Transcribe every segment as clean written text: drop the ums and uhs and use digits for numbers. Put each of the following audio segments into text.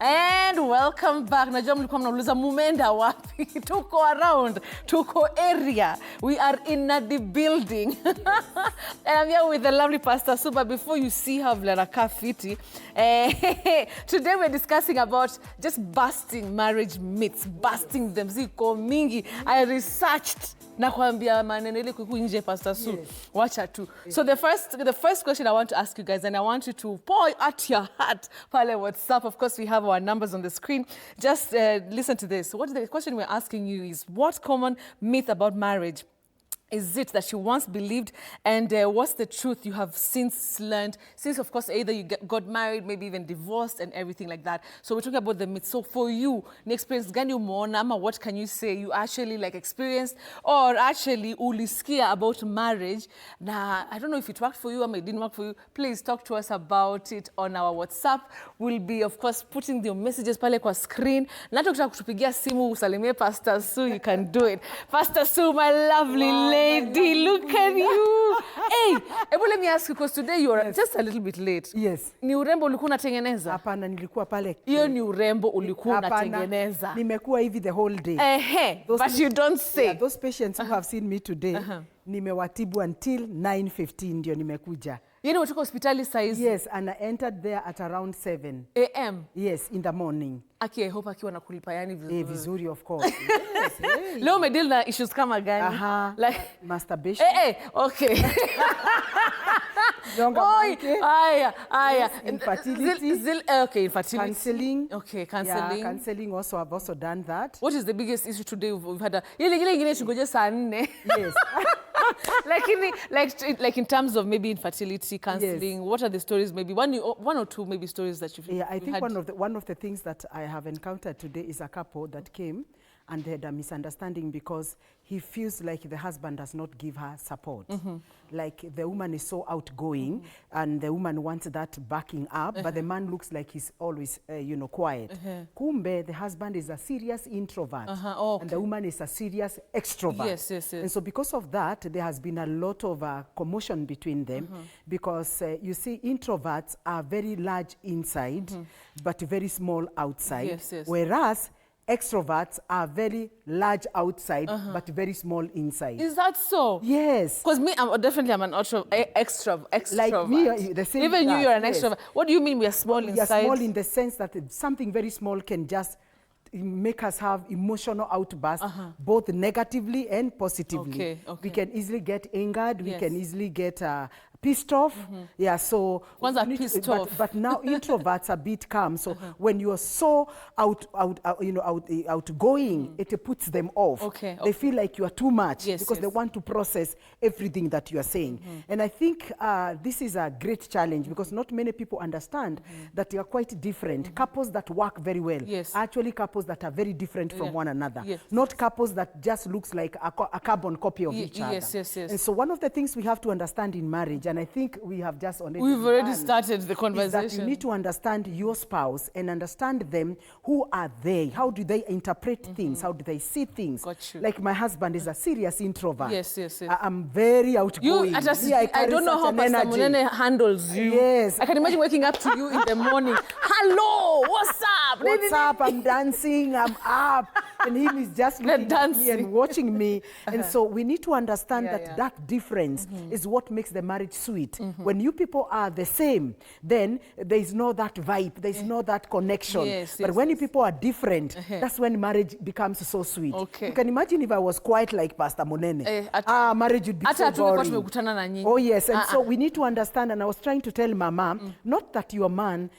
And welcome back. Najua mlikuwa mnauliza mumeenda wapi? Tuko around, tuko area. We are in the building. And I'm here with the lovely Pastor Sue. But before you see her vlana fiti, today we're discussing about just busting marriage myths, busting them. Ziko mingi. I researched. Nakwambia maneno ile kuku nje Pastor Sue. Yes. Wacha tu. Yes. So the first question I want to ask you guys, and I want you to pour at your heart pale WhatsApp. Of course, we have our numbers on the screen. Just listen to this. What the question we're asking you is, what common myth about marriage is it that you once believed, and what's the truth you have since learned? Since, of course, either you got married, maybe even divorced and everything like that. So we're talking about the myths. So for you, the experience, gani umeona, ama what can you say you actually like experienced, or actually ulisikia about marriage? Now, I don't know if it worked for you or it didn't work for you. Please talk to us about it on our WhatsApp. We'll be, of course, putting the messages pale kwa screen. Na tukitaka kutupigia simu usalimie Pastor Sue, you can do it. Pastor Sue, my lovely lady, look at you. Hey, let me ask you, because today you're just a little bit late. Yes. Ni urembo ulikuwa unatengeneza? Hapana, nilikuwa pale. Hiyo ni urembo ulikuwa unatengeneza. Nimekuwa hivi the whole day. But you don't say. Yeah, those patients who have seen me today, nimewatibu until 9:15 ndio nimekuja. You know, utoka hospitali saizi? Yes, and I entered there at around 7 a.m. Yes, in the morning. Aki, I hope akiwa nakulipa yani vizuri. Vizuri, of course. Yes, hey. Leo umedeal na issues kama gani? Like masturbation. Okay. Yes, infertility. Okay, infertility. Counseling. Okay, counseling. Yeah, counseling also, I've also done that. What is the biggest issue today we've had? Yes. like in terms of maybe infertility, counseling, yes. What are the stories? Maybe one or two maybe stories that you've had? Yeah, I think one of the things that I have encountered today is a couple that came and they had a misunderstanding because he feels like the husband does not give her support. Like the woman is so outgoing and the woman wants that backing up, but the man looks like he's always, quiet. Kumbe, the husband is a serious introvert and the woman is a serious extrovert. Yes. And so because of that, there has been a lot of commotion between them because you see, introverts are very large inside, but very small outside. Yes. Whereas extroverts are very large outside, but very small inside. Is that so? Yes. Because me, I'm an extrovert. Like me, the same. Even you're an extrovert. What do you mean we are small inside? We are small in the sense that something very small can just make us have emotional outbursts, both negatively and positively. Okay. We can easily get angered. We can easily get pissed off. Yeah, so but now introverts a bit calm. So when you are so outgoing, it puts them off. Okay. They feel like you are too much because they yes. want to process everything that you are saying. And I think this is a great challenge because not many people understand that you are quite different. Couples that work very well are actually couples that are very different from one another. Not couples that just looks like a carbon copy of each other. Yes. And so one of the things we have to understand in marriage, and I think we have just already started the conversation, is that you need to understand your spouse and understand them. Who are they? How do they interpret things? How do they see things? Got you. Like my husband is a serious introvert. Yes. I'm very outgoing. I don't know how Pastor Munene handles you. Yes. I can imagine waking up to you in the morning. Hello, what's up? What's up? I'm dancing, I'm up. And he is just looking at me and watching me. And so we need to understand that difference is what makes the marriage sweet. When you people are the same, then there is no that vibe, there is no that connection. But when you people are different, that's when marriage becomes so sweet. Okay. You can imagine if I was quite like Pastor Munene. Marriage would be so boring. Oh yes, and so we need to understand, and I was trying to tell Mama, not that your man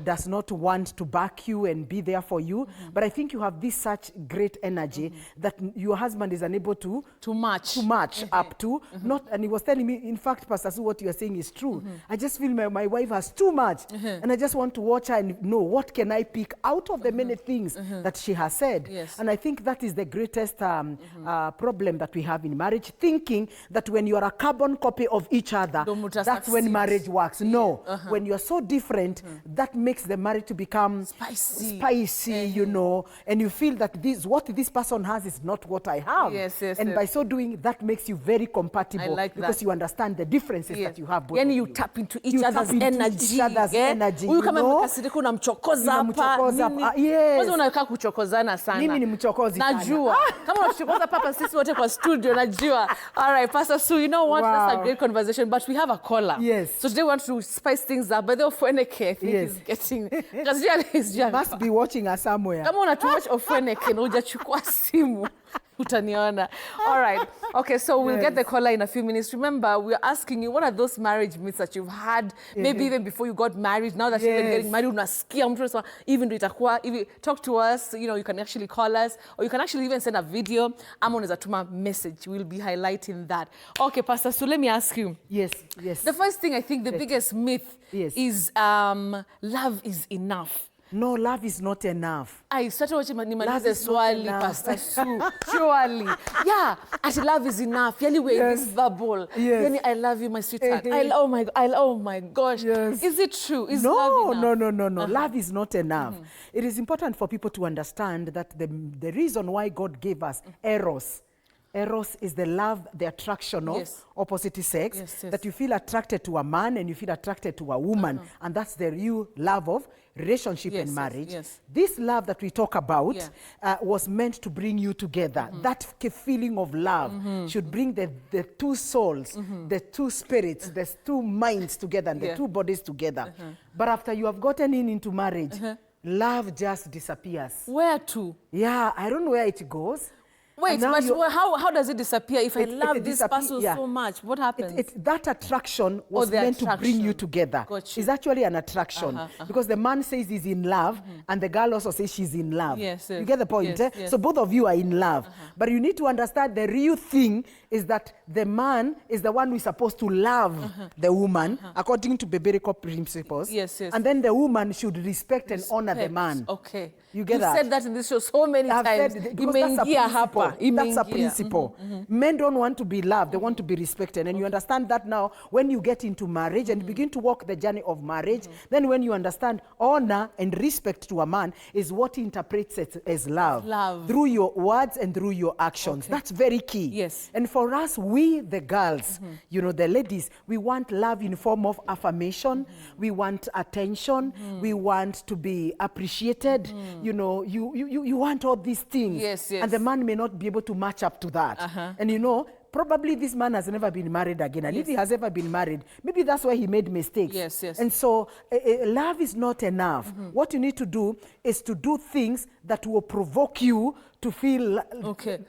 does not want to back you and be there for you, but I think you have this such great energy that your husband is unable to match up to. Not, and he was telling me, in fact, Pastor Sue, what you are saying is true. I just feel my wife has too much, and I just want to watch her and know what can I pick out of the many things that she has said. And I think that is the greatest problem that we have in marriage, thinking that when you are a carbon copy of each other, that's when marriage works. No, when you are so different, that makes the marriage to become spicy, and you feel that what this person has is not what I have. Yes, yes, and yes. by so doing, that makes you very compatible. I like because that. you understand the differences that you have. Both Yani of you tap into each other's energy. Huyu kama mkasirika unamchokoza hapa. Yes. Unakaa kuchokozana sana. Mimi ni mchokozi sana. Najua. Kama unatuchokoza papa sisi wote kwa studio, najua. All right, Pastor Sue, you know what? Wow. That's a great conversation, but we have a caller. Yes. So today we want to spice things up, but the Ofweneke, I think he's getting... Must be watching us somewhere. Kama unatuwatch Ofweneke, na hujachukua simu. Utaniona. All right. Okay, so we'll get the caller in a few minutes. Remember, we're asking you, what are those marriage myths that you've had, maybe even before you got married, now that you're getting married, unasikia mtu even itakuwa, talk to us, you know, you can actually call us, or you can actually even send a video, ama unaweza tuma message. We'll be highlighting that. Okay, Pastor, so let me ask you. Yes, yes. The first thing, I think, the biggest myth is love is enough. No, love is not enough. I started watching nimalize swali, Pastor Sue. Surely. Yeah, actually love is enough. Yani we're this verbal. Yani I love you, my sweetheart. Oh my gosh. Yes. Is it true? Is love enough? No. Love is not enough. It is important for people to understand that the reason why God gave us Eros is the love, the attraction of opposite sex, that you feel attracted to a man and you feel attracted to a woman. And that's the real love of relationship and marriage. This love that we talk about was meant to bring you together. That feeling of love should bring the two souls, the two spirits, the two minds together and the two bodies together. But after you have gotten into marriage, love just disappears. Where to? Yeah, I don't know where it goes. Wait, but how does it disappear? If I love this person so much, what happens? That attraction was meant to bring you together. It's actually an attraction. Because the man says he's in love, and the girl also says she's in love. You get the point? So both of you are in love. But you need to understand the real thing is that the man is the one who is supposed to love the woman, according to biblical principles. And then the woman should respect and honor the man. Okay. You get that? You said that in this show so many times. That's a principle. Men don't want to be loved. They want to be respected. And you understand that now when you get into marriage and begin to walk the journey of marriage, then when you understand honor and respect to a man is what he interprets it as love. Through your words and through your actions. That's very key. And for us, we, the girls, you know, the ladies, we want love in form of affirmation. We want attention. We want to be appreciated. You know, you want all these things. And the man may not be able to match up to that. And you know, probably this man has never been married again. And if he has ever been married, maybe that's why he made mistakes. And so love is not enough. What you need to do is to do things that will provoke you to feel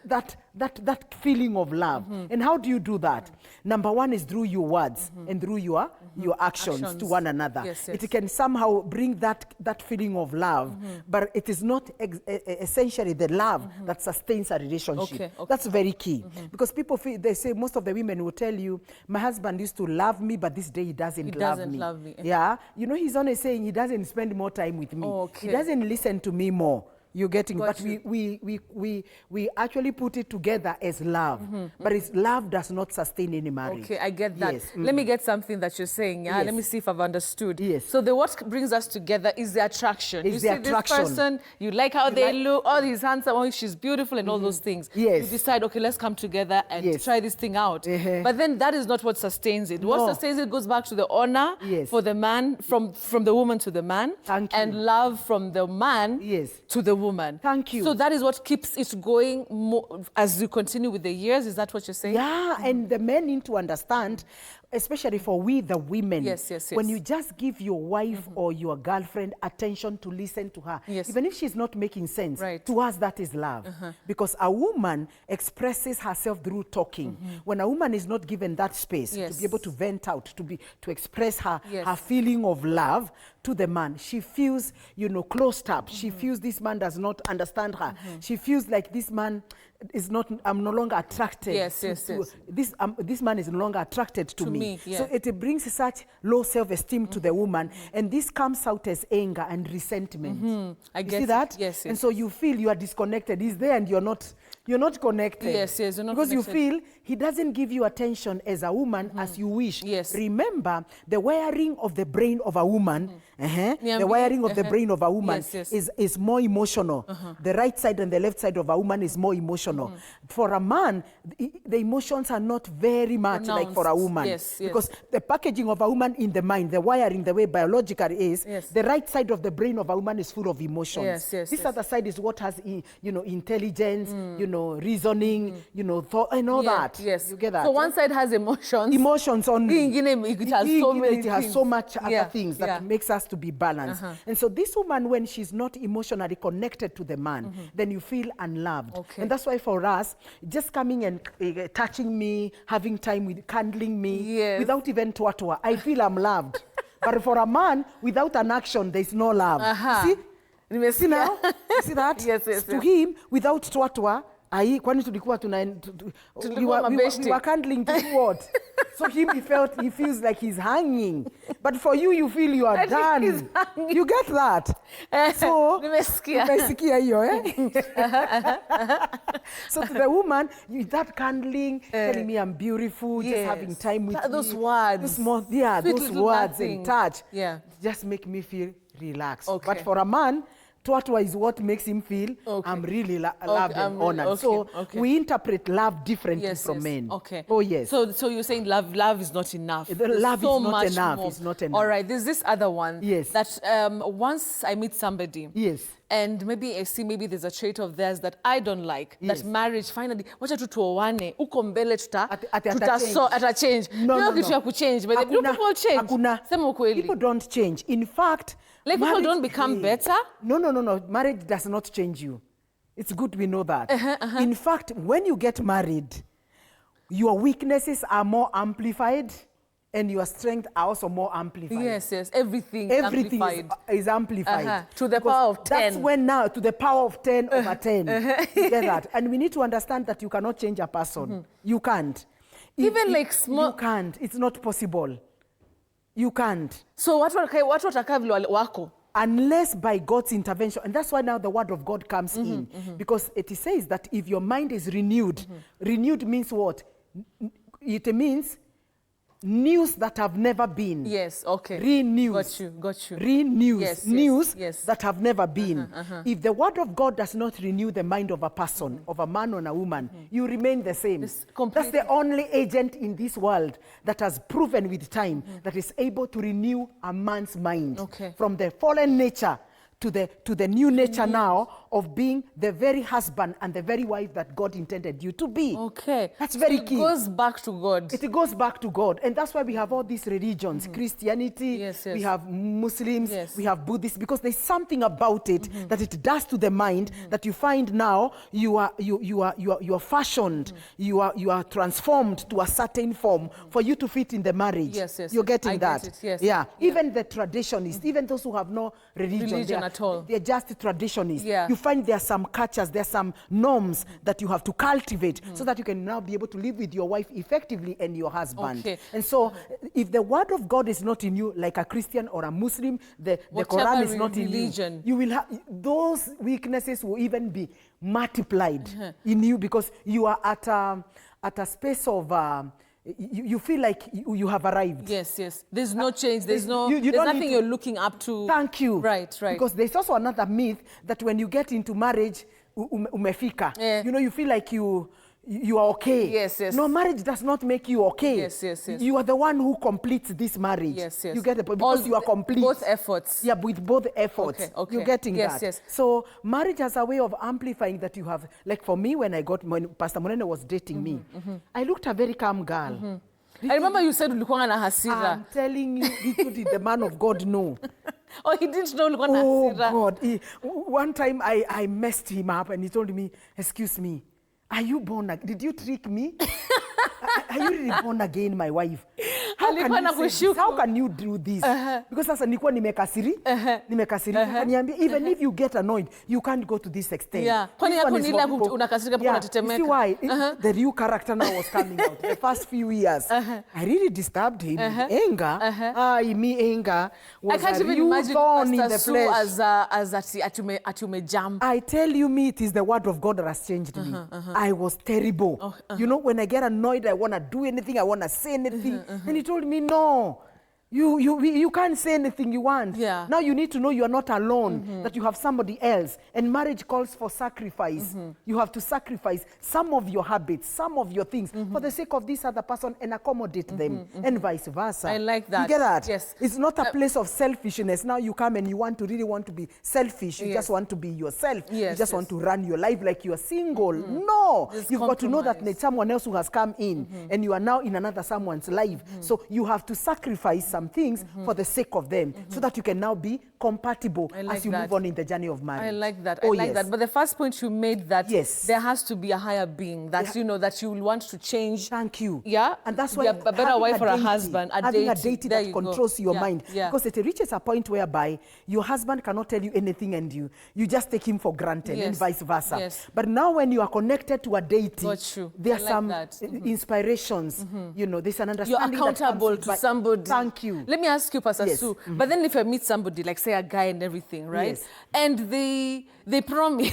that feeling of love. And how do you do that? Number one is through your words and through your actions to one another. It can somehow bring that feeling of love, but it is not essentially the love that sustains a relationship. That's very key. Because people feel, they say, most of the women will tell you, my husband used to love me, but this day he doesn't love me. Yeah, you know, he's only saying he doesn't spend more time with me. He doesn't listen to me more. You're getting, but we actually put it together as love. But it's love does not sustain any marriage. Okay, I get that. Let me get something that you're saying. Let me see if I've understood. So what brings us together is the attraction. You see this person, you like how they look, oh, he's handsome, oh, she's beautiful, and all those things. You decide, okay, let's come together and try this thing out. But then that is not what sustains it. What sustains it goes back to the honor for the man, from the woman to the man, and love from the man to the woman. Thank you. So that is what keeps it going more, as you continue with the years. Is that what you're saying? Yeah, and the men need to understand, especially for we the women, when you just give your wife or your girlfriend attention to listen to her, even if she's not making sense, to us that is love. Because a woman expresses herself through talking. When a woman is not given that space to be able to vent out, to express her feeling of love to the man, she feels, you know, closed up. She feels this man does not understand her. She feels like this man is not, I'm no longer attracted to this man is no longer attracted to me. So it brings such low self-esteem to the woman, and this comes out as anger and resentment. I get you see that? And so you feel you are disconnected. He's there and you're not connected. You're not because connected. You feel he doesn't give you attention as a woman as you wish. Remember, the wiring of the brain of a woman The wiring of the brain of a woman is more emotional. The right side and the left side of a woman is more emotional. For a man, the emotions are not very much like for a woman. Because the packaging of a woman in the mind, the wiring, the way biologically is, the right side of the brain of a woman is full of emotions. This other side is what has, intelligence, reasoning, thought, and all that. You get that? So one side has emotions. Emotions only. It has so many things. It has so much other things that makes us to be balanced. And so this woman, when she's not emotionally connected to the man, then you feel unloved. And that's why for us, just coming and touching me, having time with, cuddling me, without even twatwa, I feel I'm loved. But for a man, without an action, there's no love. See now? See that? To him, without twatwa, kwani tulikuwa we were cuddling to do what? So he feels like he's hanging. But for you, you feel you are done. You get that? So, so to the woman, that cuddling, telling me I'm beautiful, just having time with me. Those words. Those words and touch just make me feel relaxed. But for a man, twatwa is what makes him feel I'm really loved and honored. We interpret love differently from men. Oh, yes. So you're saying love is not enough. Love is not enough. It's not enough. All right. There's this other one. That once I meet somebody. And maybe I see maybe there's a trait of theirs that I don't like. That marriage finally, wacha tu tuoane, uko mbele ata change. No. Kitu ya kuchange, but people change. Sema ukweli. People don't change. In fact, like people don't become better? No. Marriage does not change you. It's good we know that. In fact, when you get married, your weaknesses are more amplified and your strength are also more amplified. Everything is amplified. To the power of 10. That's when now, to the power of 10 over 10. You get that? And we need to understand that you cannot change a person. You can't. Even like small... You can't. It's not possible. You can't. So what wako? Unless by God's intervention. And that's why now the word of God comes in. Because it says that if your mind is renewed, renewed means what? It means news that have never been. Renews. Got you. Renews. News that have never been. If the word of God does not renew the mind of a person, of a man or a woman, you remain the same. That's the only agent in this world that has proven with time that is able to renew a man's mind from the fallen nature to the new nature now of being the very husband and the very wife that God intended you to be. That's very key. It goes back to God. It goes back to God. And that's why we have all these religions, Christianity, we have Muslims, we have Buddhists, because there's something about it that it does to the mind that you find now you are fashioned, you are transformed to a certain form for you to fit in the marriage. You're getting that? Even the traditionists, even those who have no religion at all. They're just traditionists. You find there are some cultures, there are some norms that you have to cultivate so that you can now be able to live with your wife effectively and your husband. And so if the word of God is not in you, like a Christian or a Muslim, the Quran is not in you, you will have those weaknesses will even be multiplied in you because you are at a space of you feel like you have arrived. There's no change. There's nothing you're looking up to. Thank you. Right. Because there's also another myth that when you get into marriage, umefika. You feel like you are okay. No, marriage does not make you okay. You are the one who completes this marriage. You get the point because you are complete. Both efforts. With both efforts. You're getting that. So marriage has a way of amplifying that you have. Like for me, when Pastor Monene was dating me, I looked a very calm girl. I remember you said ulikuwa na hasira. I'm telling you, little did the man of God know. He didn't know ulikuwa na hasira. Oh God. One time I messed him up and he told me, excuse me, are you born again? Did you trick me? Are you really born again, my wife? How can you do this? Because sasa nilikuwa nimekasirika. Even if you get annoyed, you can't go to this extent. Kwani yako ni ile unakasirika pia unatetemeka. See why? The real character now was coming out. The first few years, I really disturbed him. Anger, anger was a real thorn in the flesh. As ati umejump. I tell you, it is the word of God that has changed me. I was terrible. When I get annoyed, I want to do anything, I want to say anything. And he told me, no, You can't say anything you want. Yeah. Now you need to know you are not alone, that you have somebody else. And marriage calls for sacrifice. You have to sacrifice some of your habits, some of your things for the sake of this other person and accommodate them, and vice versa. I like that. You get that? Yes. It's not a place of selfishness. Now you come and you really want to be selfish. You just want to be yourself. Yes, you just want to run your life like you are single. No. You've got to know that there's someone else who has come in and you are now in another someone's life. So you have to sacrifice some things for the sake of them so that you can now be compatible as you move on in the journey of marriage. I like that. I like that. But the first point you made, that there has to be a higher being that you know that you will want to change. Thank you. Yeah. And that's why a better wife or a husband, having a deity that controls your mind. Yeah. Because it reaches a point whereby your husband cannot tell you anything and you just take him for granted and vice versa. Yes. But now when you are connected to a deity, there are some inspirations. You know, there's an understanding. You're accountable to somebody. Thank you. Let me ask you, Pastor Sue, but then if I meet somebody, like say a guy and everything, right? Yes. And they promise.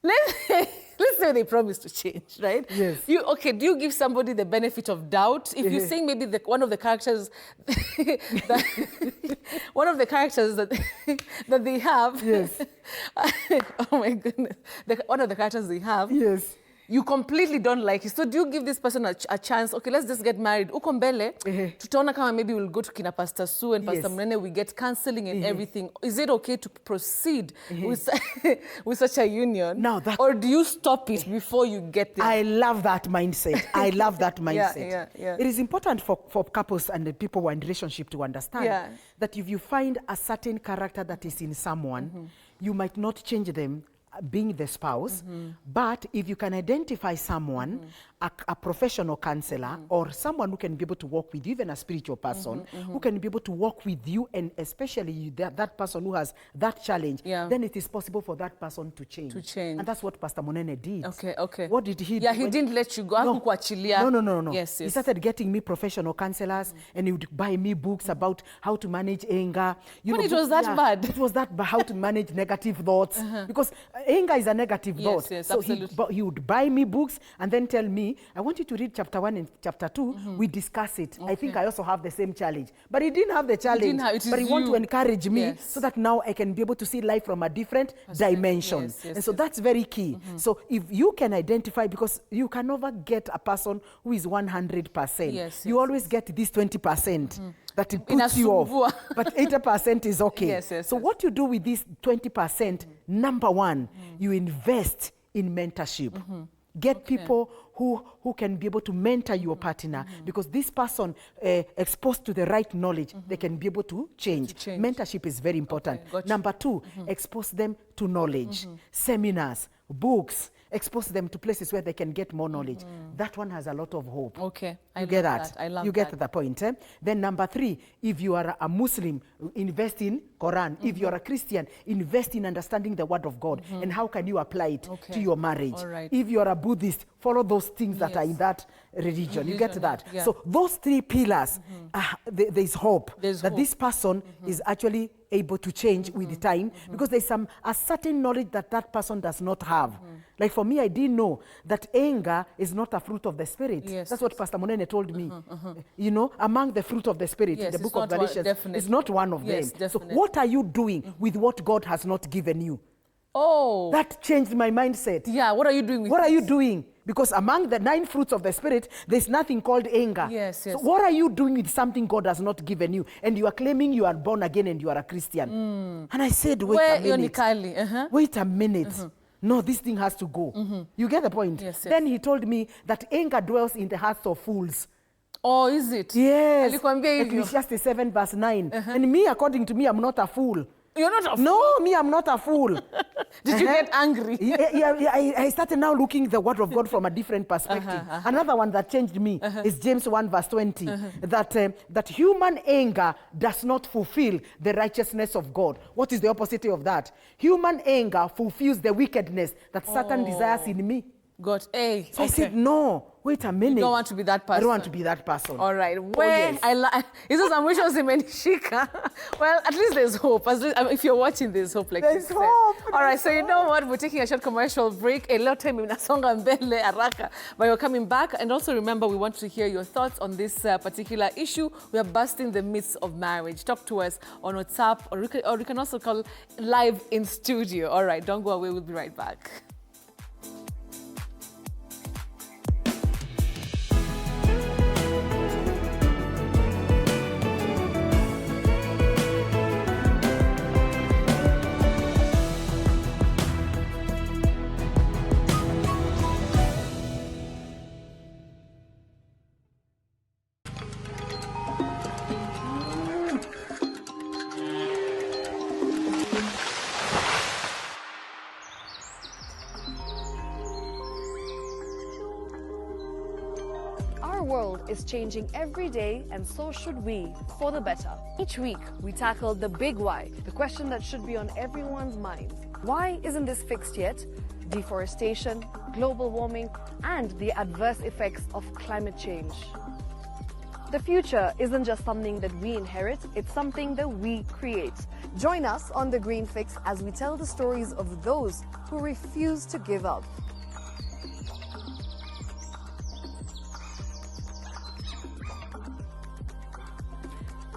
Let's say they promise to change, right? Yes. Do you give somebody the benefit of doubt? If you're saying maybe one of the characters, one of the characters that they have, yes. Oh my goodness, one of the characters they have, yes. You completely don't like it. So do you give this person a chance? Okay, let's just get married. Uko mbele, tutaona kama maybe we'll go to kina Pastor Sue and Pastor Munene, we get counseling and everything. Is it okay to proceed with such a union? Now or do you stop it before you get there? I love that mindset. I love that mindset. Yeah. It is important for couples and the people who are in relationship to understand that if you find a certain character that is in someone, you might not change them being the spouse, but if you can identify someone, a professional counselor or someone who can be able to work with you, even a spiritual person, who can be able to work with you, and especially that person who has that challenge, then it is possible for that person to change. And that's what Pastor Munene did. Okay. What did he do? Yeah, he didn't let you go. No. Yes. He started getting me professional counselors, and he would buy me books about how to manage anger. It was that bad? It was that bad, how to manage negative thoughts. Because anger is a negative thought. Yes, so absolutely. he would buy me books and then tell me, I want you to read chapter 1 and chapter 2. We discuss it. I think I also have the same challenge. But he didn't have the challenge. But he wanted to encourage me so that now I can be able to see life from a different dimension. And so that's very key. So if you can identify, because you can never get a person who is 100%. You always get this 20%. That it puts you off. But 80% is okay. So what you do with this 20%, number one, you invest in mentorship. Get people who can be able to mentor your partner, because this person exposed to the right knowledge, they can be able to change. Mentorship is very important. Number two, expose them to knowledge, seminars, books. Expose them to places where they can get more knowledge. That one has a lot of hope. Okay, you get that. I love you get the point. Then number three, if you are a Muslim, invest in Quran. If you are a Christian, invest in understanding the Word of God and how can you apply it to your marriage. If you are a Buddhist, follow those things that are in that religion. You get that. So those three pillars, there is hope that this person is actually able to change with the time, because there's a certain knowledge that person does not have. Like for me, I didn't know that anger is not a fruit of the Spirit. That's what Pastor Munene told me. You know, among the fruit of the Spirit, the book of Galatians, is not one of them. So what are you doing with what God has not given you? Oh. That changed my mindset. Yeah, what are you doing with What are you doing? Because among the 9 fruits of the Spirit, there's nothing called anger. So what are you doing with something God has not given you? And you are claiming you are born again and you are a Christian. And I said, wait a minute. Wait a minute. No, this thing has to go. You get the point? Then he told me that anger dwells in the hearts of fools. Oh, is it? Yes. Ecclesiastes 7 verse 9. And me, according to me, I'm not a fool. You're not a fool? No, me, I'm not a fool. Did you get angry? I started now looking the Word of God from a different perspective. Another one that changed me is James 1 verse 20. That human anger does not fulfill the righteousness of God. What is the opposite of that? Human anger fulfills the wickedness that Satan desires in me. God, So I said, no. wait a minute. You don't want to be that person. I don't want to be that person. All right. Where is this ambitious imenishika? Well, at least there's hope. If you're watching, there's hope. Like there's hope. All right. So you know what? We're taking a short commercial break. A lot of time inasonga mbele haraka, but you're coming back. And also remember, we want to hear your thoughts on this particular issue. We are busting the myths of marriage. Talk to us on WhatsApp, or you can also call live in studio. All right. Don't go away. We'll be right back. Our world is changing every day, and so should we, for the better. Each week, we tackle the big why, the question that should be on everyone's mind. Why isn't this fixed yet? Deforestation, global warming, and the adverse effects of climate change. The future isn't just something that we inherit, it's something that we create. Join us on The Green Fix as we tell the stories of those who refuse to give up.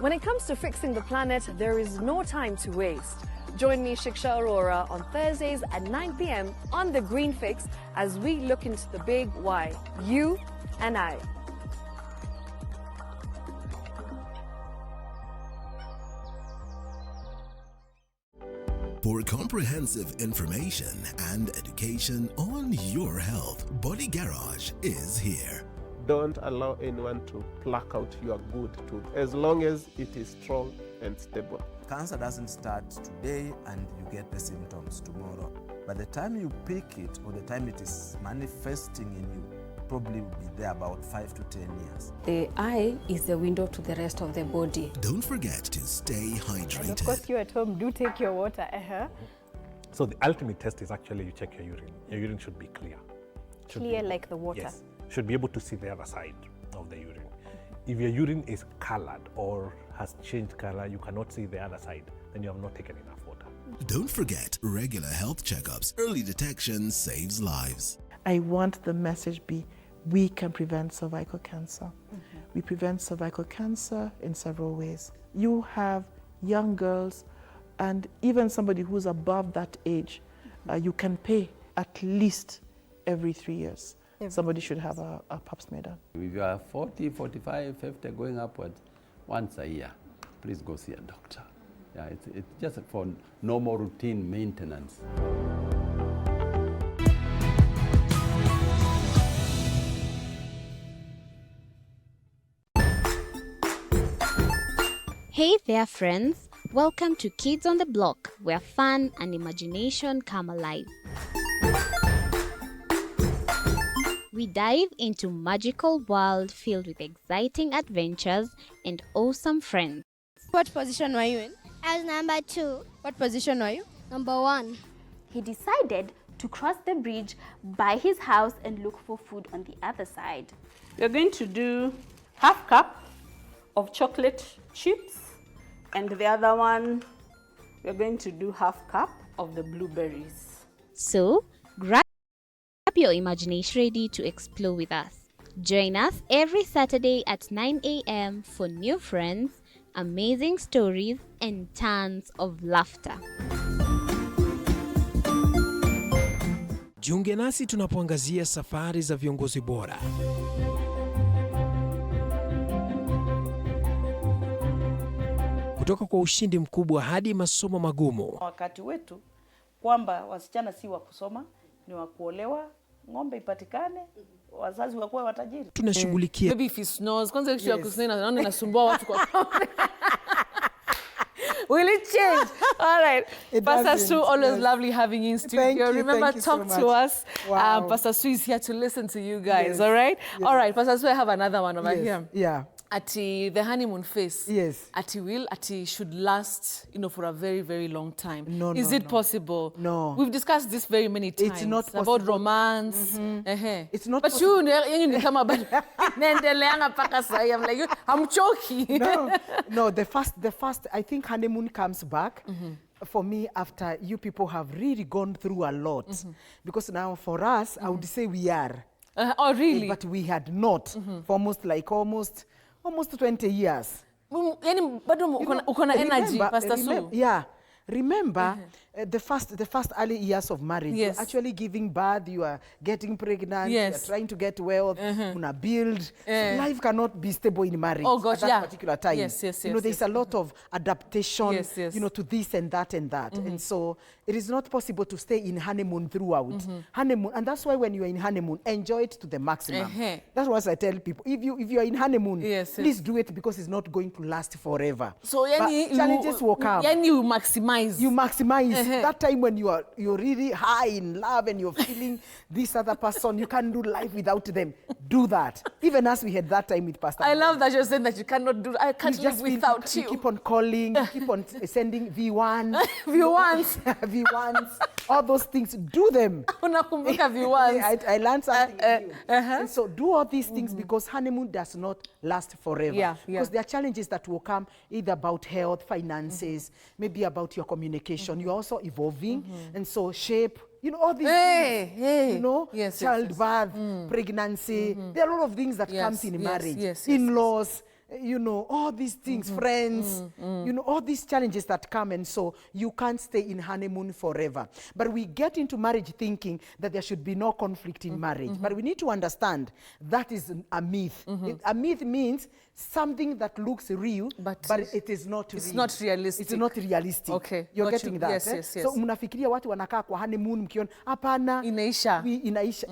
When it comes to fixing the planet, there is no time to waste. Join me, Shiksha Aurora, on Thursdays at 9 p.m. on The Green Fix as we look into the big why, you and I. For comprehensive information and education on your health, Body Garage is here. Don't allow anyone to pluck out your good tooth, as long as it is strong and stable. Cancer doesn't start today and you get the symptoms tomorrow. By the time you pick it, or the time it is manifesting in you, probably will be there about 5 to 10 years. The eye is the window to the rest of the body. Don't forget to stay hydrated. And of course, you at home do take your water. So the ultimate test is actually you check your urine. Your urine should be clear. Clear like the water? Yes. Should be able to see the other side of the urine. If your urine is colored or has changed color, you cannot see the other side, then you have not taken enough water. Don't forget regular health checkups. Early detection saves lives. I want the message be, we can prevent cervical cancer. We prevent cervical cancer in several ways. You have young girls and even somebody who's above that age, you can pay at least every 3 years. Somebody should have a pap smear done. If you are 40, 45, 50 going upwards, once a year, please go see a doctor. Yeah, it's just for normal routine maintenance. Hey there, friends. Welcome to Kids on the Block, where fun and imagination come alive. We dive into magical world filled with exciting adventures and awesome friends. What position were you in? I was number 2. What position were you? Number 1. He decided to cross the bridge by his house and look for food on the other side. We're going to do half cup of chocolate chips, and the other one, we're going to do half cup of the blueberries. So, grab your imagination ready to explore with us. Join us every Saturday at 9 a.m. for new friends, amazing stories, and tons of laughter. Jiunge nasi tunapoangazia safari za viongozi bora. Kutoka kwa ushindi mkubwa hadi masomo magumu. Wakati wetu kwamba wasichana si wa kusoma, ni wa kuolewa, ng'ombe ipatikane, wazazi wakuwe watajiri. Tunashughulikia. Maybe if he snores, kwanza issue ya kusnena naona inasumbua watu kwa. Will it change? All right. Pastor Sue, always lovely having you in studio. Thank you, Remember, talk so to us. Wow. Pastor Sue is here to listen to you guys, Yes. all right? Yes. All right, Pastor Sue, I have another one over here. Yeah. Ati the honeymoon phase. Yes. Ati should last, for a very, very long time. No, Is it possible? No. We've discussed this very many times. It's not possible. About romance. It's not but possible. you come about I'm like, I'm choking. No, the first, I think honeymoon comes back. For me, after you people have really gone through a lot. Because now for us, I would say we are. Oh, really? But we had not for almost 20 years. Ukona energy, Pastor Sue. Yeah. Remember, the first early years of marriage, Yes. you're actually giving birth, you are getting pregnant, Yes. you're trying to get wealth, una build. So life cannot be stable in marriage at that particular time. Yes, there's a lot of adaptation, Yes. to this and that and that. And so it is not possible to stay in honeymoon throughout. Honeymoon, and that's why when you're in honeymoon, enjoy it to the maximum. That's what I tell people. If you are in honeymoon, please do it because it's not going to last forever. So challenges will come. You maximize. You maximize that time when you're really high in love and you're feeling this other person. You can't do life without them. Do that. Even as we had that time with Pastor. I love that you're saying that you cannot do. I can't live without you. You keep on calling. You keep on sending V1s. V1s. All those things. Do them. Unakumbuka V1s. I learned something new. And so do all these things because honeymoon does not last forever. Because there are challenges that will come either about health, finances, maybe about your communication. You're also evolving. And so shape, all these things, childbirth, pregnancy. There are a lot of things that comes in marriage. In-laws, all these things, friends, all these challenges that come. And so you can't stay in honeymoon forever. But we get into marriage thinking that there should be no conflict in marriage. But we need to understand that is a myth. A myth means something that looks real, but it is not real. It's not realistic. It's not realistic. Okay. You're getting that. Yes. So mnafikiria watu wanakaa kwa honeymoon mkiona hapana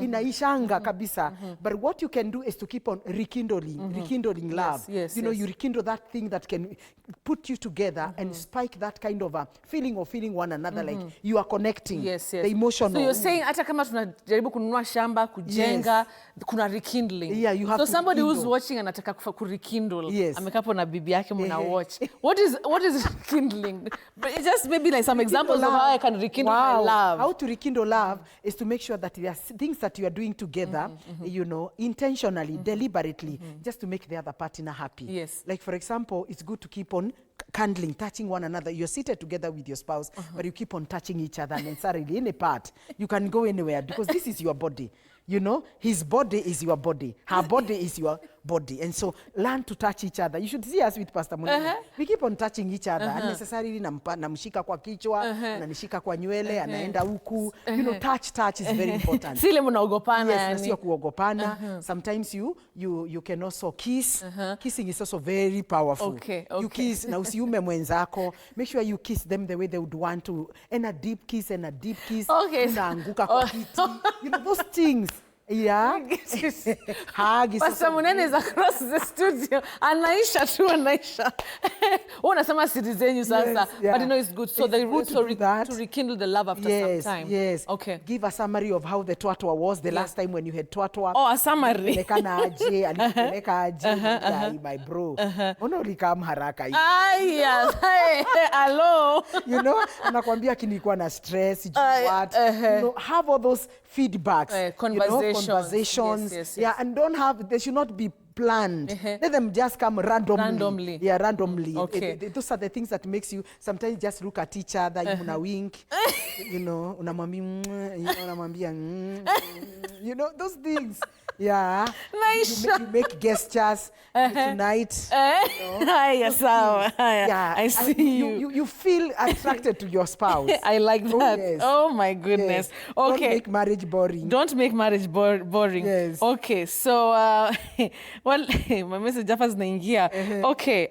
inaishanga kabisa. But what you can do is to keep on rekindling love. You rekindle that thing that can put you together and spike that kind of a feeling of feeling one another like you are connecting. The emotional. So you're saying hata kama tunajaribu kununua shamba kujenga kuna rekindling. You have so to somebody rekindle. who's watching anataka rekindle. Amekapo na bibi yake mna watch. What is rekindling? But it's just maybe like some examples of how I can rekindle my love. How to rekindle love is to make sure that there are things that you are doing together, intentionally, deliberately, just to make the other partner happy. Like for example, it's good to keep on cuddling, touching one another. You're seated together with your spouse, but you keep on touching each other. And necessarily any part, you can go anywhere because this is your body. His body is your body. Her body is your body. And so learn to touch each other. You should see us with Pastor Munene. We keep on touching each other. Unnecessarily namshika kwa kichwa, ananishika kwa nywele, anaenda huku. Touch is very important. Sile mnaogopana yani. Yes, sio kuogopana. Sometimes you can also kiss. Kissing is also very powerful. You kiss na usiume mwenzako. Make sure you kiss them the way they would want to. And a deep kiss. Unaanguka kwa kiti. Those things. Pastor Munene is across the studio. Anaisha. Unasema siri zenyu sasa. But it's good. So the route to rekindle the love after some time. Yes. Okay. Give a summary of how the twatwa was the last time when you had twatwa. Oh, a summary. Alipeleka aje, my bro. Unalikam haraka hivi. Hello. Anakuambia kinikuwa na stress, what. Have all those feedbacks. Conversations. Yes. And they should not be planned. Let them just come randomly. Randomly. Okay. Those are the things that makes you sometimes just look at each other, you una wink, unamwambia, those things. Nice. You make gestures tonight. I see you. You feel attracted to your spouse. I like that. Oh my goodness. Yes. Okay. Don't make marriage boring. Don't make marriage boring. Yes. Okay. So, my message is naingia. Okay.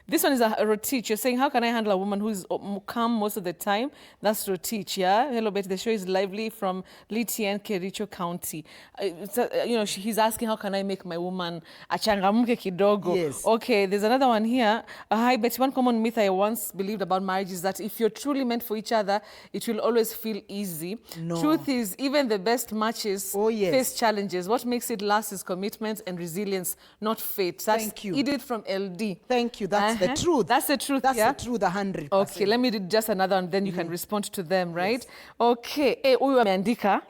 This one is a Rotich. You're saying, how can I handle a woman who is calm most of the time? That's Rotich, yeah? Hello, Betty. The show is lively from Litien, Kericho County. He's asking, how can I make my woman achangamke kidogo? Yes. Okay, there's another one here. Hi, Betty. One common myth I once believed about marriage is that if you're truly meant for each other, it will always feel easy. No. Truth is, even the best matches face challenges. What makes it last is commitment and resilience, not fate. That's Thank you. Edith from LD. Thank you. That's the truth. That's the truth. That's yeah? the truth, 100%. Okay, let me read just another one, then you can respond to them, right? Yes. Okay. Huyu ameandika.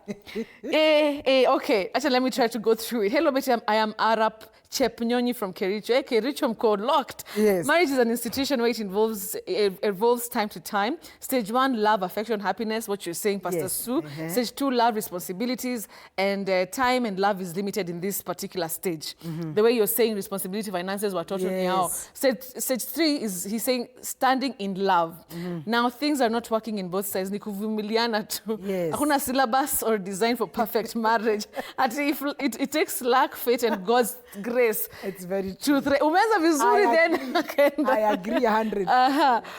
Okay. Actually, let me try to go through it. Hello, Betty. I am Arap Chepnyonyi from Kericho. Kericho, I'm called locked. Yes. Marriage is an institution where it evolves time to time. Stage 1, love, affection, happiness, what you're saying, Pastor Sue. Stage 2, love, responsibilities, and time and love is limited in this particular stage. The way you're saying responsibility, finances, watoto now. Stage 3 is, he's saying, standing in love. Now, things are not working in both sides. Ni kuvumiliana tu. Hakuna syllabus or design for perfect marriage. It takes luck, fate, and God's grace. It's very true. Umeza vizuri then. I agree 100.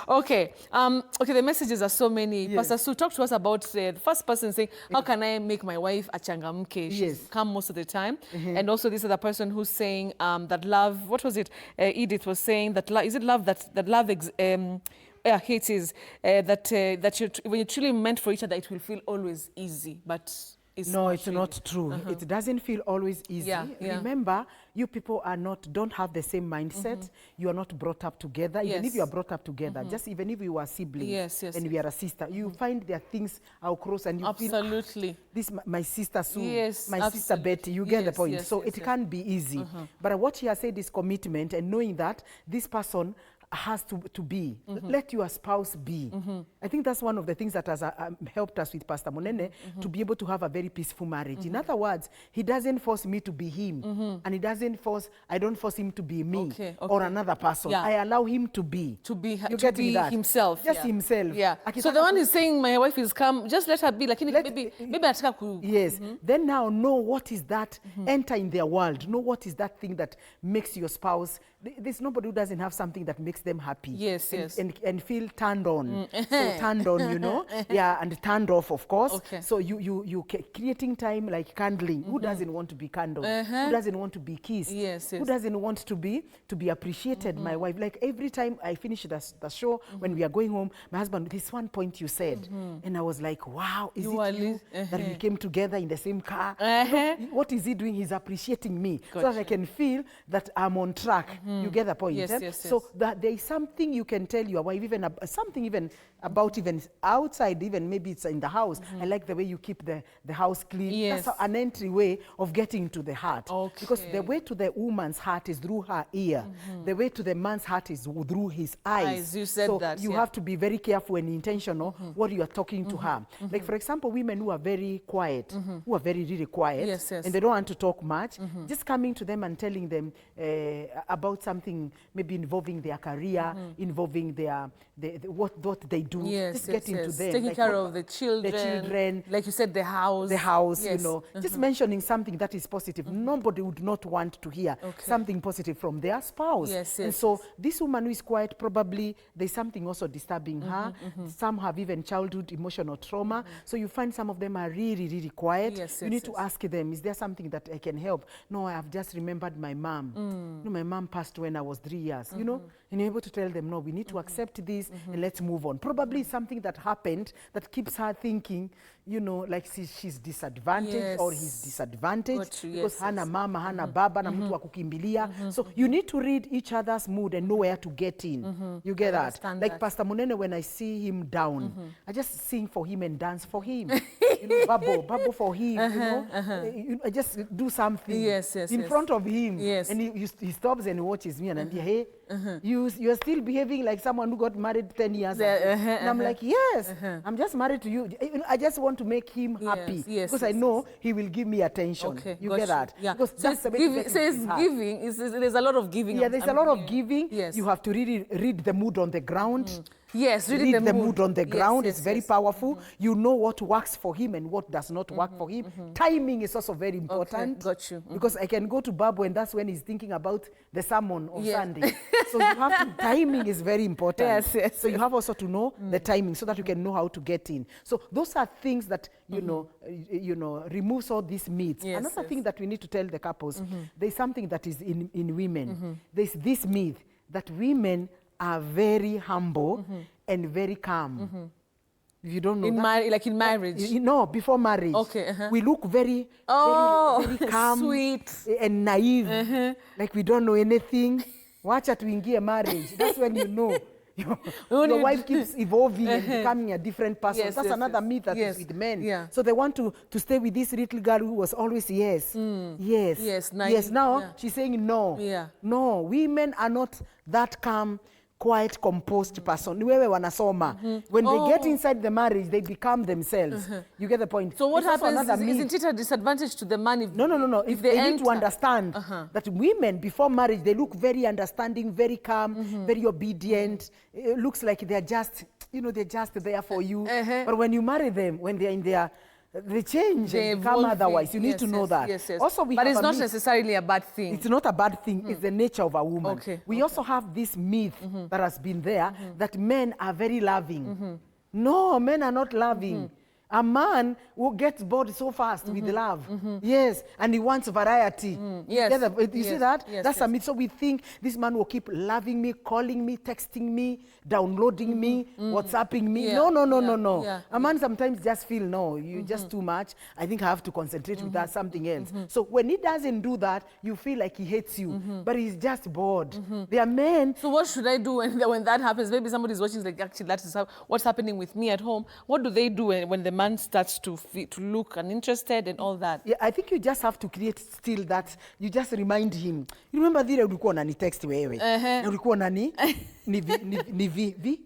Okay. Okay, the messages are so many. Pastor Sue, talk to us about the first person saying, how can I make my wife achangamke? She's calm most of the time. And also this is the person who's saying that love, what was it? Edith was saying that love, is it love that love it is that when you're truly meant for each other, it will feel always easy, but it's not true. It doesn't feel always easy. Remember, you people don't have the same mindset. You are not brought up together. Even if you are brought up together, just even if you are siblings and we are a sister, you find there are things I'll cross and you feel, this my sister Sue, my sister Betty, you get the point. So it can't be easy. But what she has said is commitment and knowing that this person has to be. Let your spouse be. I think that's one of the things that has helped us with Pastor Munene to be able to have a very peaceful marriage. In other words, he doesn't force me to be him, and I don't force him to be me or another person. I allow him to be. To be himself. Just himself. So the one who's saying my wife is calm, just let her be. Like maybe ataka ku. Yes. Then now know what is that. Enter in their world. Know what is that thing that makes your spouse. There's nobody who doesn't have something that makes them happy. And feel turned on. So turned on, you know. And turned off, of course. So you creating time like candling. Who doesn't want to be candled? Who doesn't want to be kissed? Who doesn't want to be appreciated? My wife, like every time I finish the show, when we are going home, my husband, this one point you said, and I was like, wow, is it you that we came together in the same car? What is he doing? He's appreciating me, so that I can feel that I'm on track. You get the point. So that there is something you can tell your wife, even something even about even outside, even maybe it's in the house. I like the way you keep the house clean. That's an entryway of getting to the heart. Because the way to the woman's heart is through her ear. The way to the man's heart is through his eyes. You said that. You have to be very careful and intentional what you are talking to her. Like, for example, women who are very quiet, who are very, really quiet, and they don't want to talk much, just coming to them and telling them about something maybe involving their career, involving what they do. Just get into them. Taking care of the children. Like you said, the house. You know. Just mentioning something that is positive. Nobody would not want to hear something positive from their spouse. And so this woman who is quiet, probably there's something also disturbing her. Some have even childhood emotional trauma. So you find some of them are really, really quiet. You need to ask them, is there something that I can help? No, I have just remembered my mom. You know, my mom passed when I was 3 years. You know, and you're able to tell them, no, we need to accept this and let's move on. Probably something that happened that keeps her thinking, you know, like she's disadvantaged or he's disadvantaged because hana mama, hana baba, na mtu wa kukimbilia. So you need to read each other's mood and know where to get in. You get that? Like Pastor Munene, when I see him down, I just sing for him and dance for him. You know, babo for him. You know, I just do something in front of him, and he stops and he watches me and hey, you're still behaving like someone who got married 10 years ago. And I'm like, yes, I'm just married to you. I just want to make him happy because I know he will give me attention. You get that? Because that's the way giving. There's a lot of giving. There's a lot of giving. You have to really read the mood on the ground. Yes, read the mood on the ground. Yes, it's very powerful. You know what works for him and what does not work for him. Timing is also very important. Okay, got you. Because I can go to Babu and that's when he's thinking about the sermon of Sunday. So you have to, timing is very important. So you have also to know the timing so that you can know how to get in. So those are things that, you know, removes all these myths. Another thing that we need to tell the couples, there's something that is in women. There's this myth that women are very humble and very calm. You don't know like in marriage? No, before marriage. Okay. We look very, very calm, sweet, and naive. Like we don't know anything. Wacha tuingie marriage. That's when you know. Your wife keeps evolving and becoming a different person. That's another myth that is with men. So they want to stay with this little girl who was always yes. Now she's saying no. No, women are not that calm, quiet, composed person. Wewe wanasoma. When they get inside the marriage, they become themselves. You get the point? So what happens, isn't it a disadvantage to the man if... No. If they need to understand that women, before marriage, they look very understanding, very calm, very obedient. It looks like they're just, they're just there for you. But when you marry them, when they're in their... They change and become otherwise. You need to know that. Also, but it's not necessarily a bad thing. It's not a bad thing. It's the nature of a woman. We also have this myth that has been there that men are very loving. No, men are not loving. A man who gets bored so fast with love. Yes, and he wants variety. You see that? That's a myth. So we think this man will keep loving me, calling me, texting me, downloading me, WhatsApping me. No. A man sometimes just feel, no, you're just too much. I think I have to concentrate with that, something else. So when he doesn't do that, you feel like he hates you, but he's just bored. There are men. So what should I do when that happens? Maybe somebody's watching, like, actually, that is what's happening with me at home. What do they do when the man starts to look uninterested and all that? Yeah, I think you just have to create still that. You just remind him. You remember vile ulikuwa unani text wewe. Na ulikuwa unani ni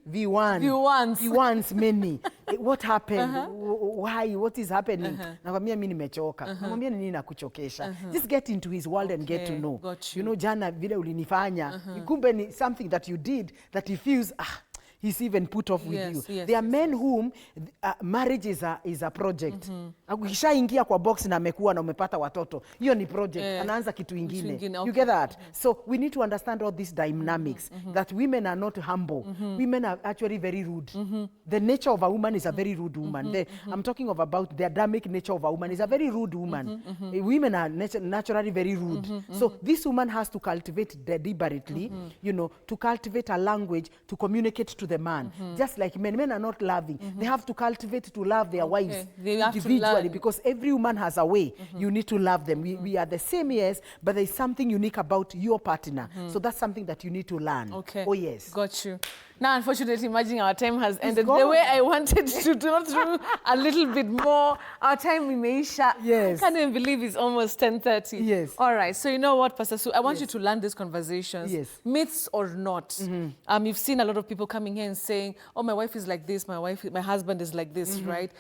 V1s many. What happened? Why? What is happening? Nakwambia mimi nimechoka. Namwambia nini nakuchokesha? Just get into his world and get to know. You know, jana vile ulinifanya. Kumbe ni something that you did that he feels he's even put off with you. There are men whom marriage is a project. Ukishaingia kwa box na amekuwa na umepata watoto, hiyo ni project. Anaanza kitu ingine. You get that? So we need to understand all these dynamics that women are not humble. Women are actually very rude. The nature of a woman is a very rude woman. I'm talking about the Adamic nature of a woman is a very rude woman. Women are naturally very rude. So this woman has to cultivate deliberately, to cultivate a language to communicate to the man. Just like men are not loving. They have to cultivate to love their wives individually because every woman has a way. You need to love them. We are the same, yes, but there's something unique about your partner. So that's something that you need to learn. Okay. Oh, yes. Got you. Now, unfortunately, imagine our time has ended the way I wanted to go through a little bit more. Our time imeisha. Yes. I can't even believe it's almost 10:30. Yes. All right. So you know what, Pastor Sue? I want you to learn these conversations. Yes. Myths or not. You've seen a lot of people coming here and saying, oh, my wife is like this, my husband is like this, right?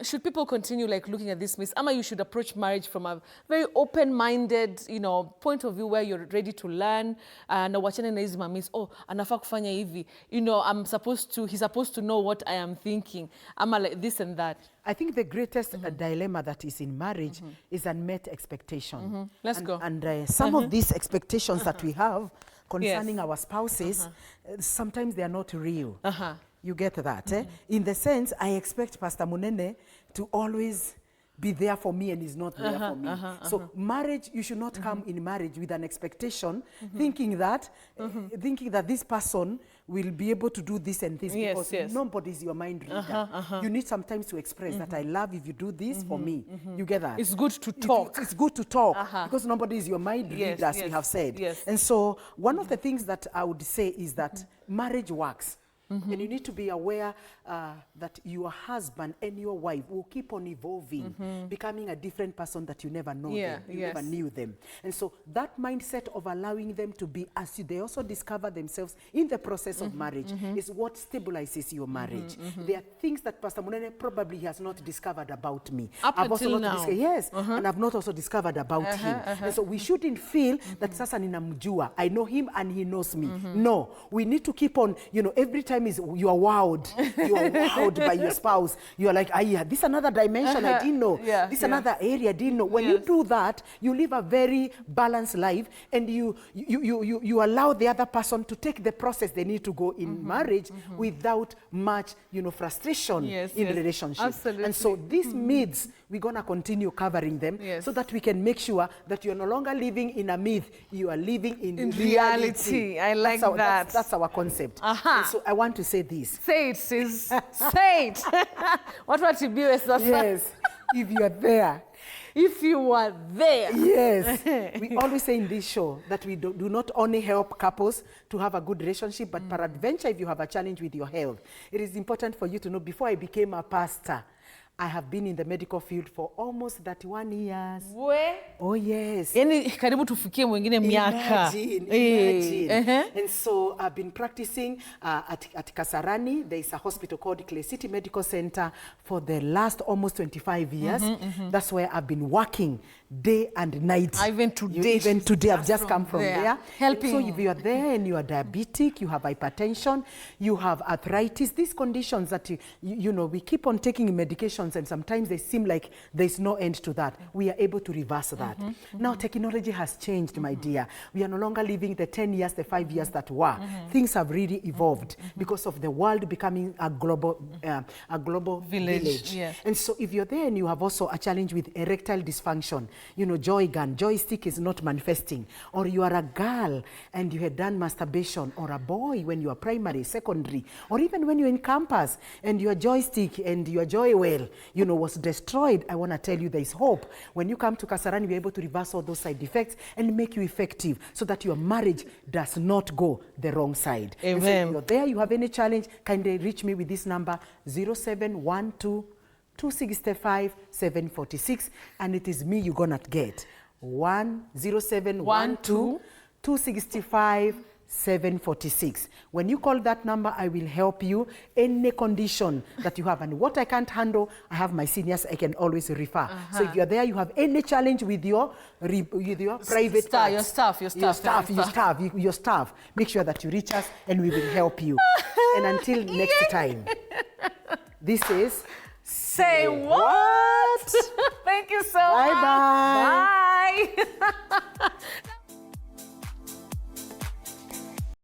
Should people continue like looking at these myths? Ama, you should approach marriage from a very open-minded, point of view where you're ready to learn. Na wachane na hizi myths. Oh, anafaa kufanya hivi. He's supposed to know what I am thinking. I'm like this and that. I think the greatest dilemma that is in marriage is unmet expectation. Let's go. And some of these expectations that we have concerning our spouses, sometimes they are not real. You get that? In the sense, I expect Pastor Munene to always be there for me and is not there for me. So marriage, you should not come in marriage with an expectation, thinking that this person will be able to do this and this because nobody is your mind reader. You need sometimes to express that I love if you do this for me. You get that? It's good to talk. It's good to talk because nobody is your mind reader, as we have said. And so one of the things that I would say is that marriage works. And you need to be aware that your husband and your wife will keep on evolving, becoming a different person that you never know them. You never knew them. And so that mindset of allowing them to be as they also discover themselves in the process of marriage is what stabilizes your marriage. There are things that Pastor Munene probably has not discovered about me. Up until now. And I've not also discovered about him. And so we shouldn't feel that sasa ninamjua. I know him and he knows me. No, we need to keep on, every time sometimes you are wowed. You are wowed by your spouse. You are like, yeah, this another dimension I didn't know. This another area I didn't know. When you do that, you live a very balanced life, and you allow the other person to take the process they need to go in marriage without much, frustration in the relationship. Absolutely. And so these myths, we're going to continue covering them so that we can make sure that you're no longer living in a myth, you are living in reality. I like that. That's our concept. And so I want to say this. Say it, sis. Say it. What you be with us? Yes, if you are there. If you were there. Yes. We always say in this show that we do not only help couples to have a good relationship, but peradventure, if you have a challenge with your health, it is important for you to know, before I became a pastor, I have been in the medical field for almost 31 years. Where? Oh, yes. Karibu tufikie mwingine miaka. Imagine. And so I've been practicing at Kasarani. There is a hospital called Clay City Medical Center for the last almost 25 years. That's where I've been working day and night. Even today, I've just come from there. Helping. So if you are there and you are diabetic, you have hypertension, you have arthritis, these conditions that, we keep on taking medications, and sometimes they seem like there's no end to that. We are able to reverse that. Now technology has changed, my dear. We are no longer living the 10 years, the 5 years that were. Things have really evolved because of the world becoming a global village. Yes. And so if you're there and you have also a challenge with erectile dysfunction, joystick is not manifesting, or you are a girl and you had done masturbation, or a boy when you are primary, secondary, or even when you're in campus and your joystick and your joy well, was destroyed, I want to tell you there is hope. When you come to Kasarani, we're able to reverse all those side effects and make you effective so that your marriage does not go the wrong side. Amen. And so if you're there, you have any challenge, kindly reach me with this number, 0712 265 746, and it is me you're gonna get. 0712 265 746. When you call that number, I will help you any condition that you have. And what I can't handle, I have my seniors I can always refer. So if you're there, you have any challenge with your private parts, your staff, make sure that you reach us and we will help you. And until next time, this is Say What? Thank you so much. Bye-bye. Bye.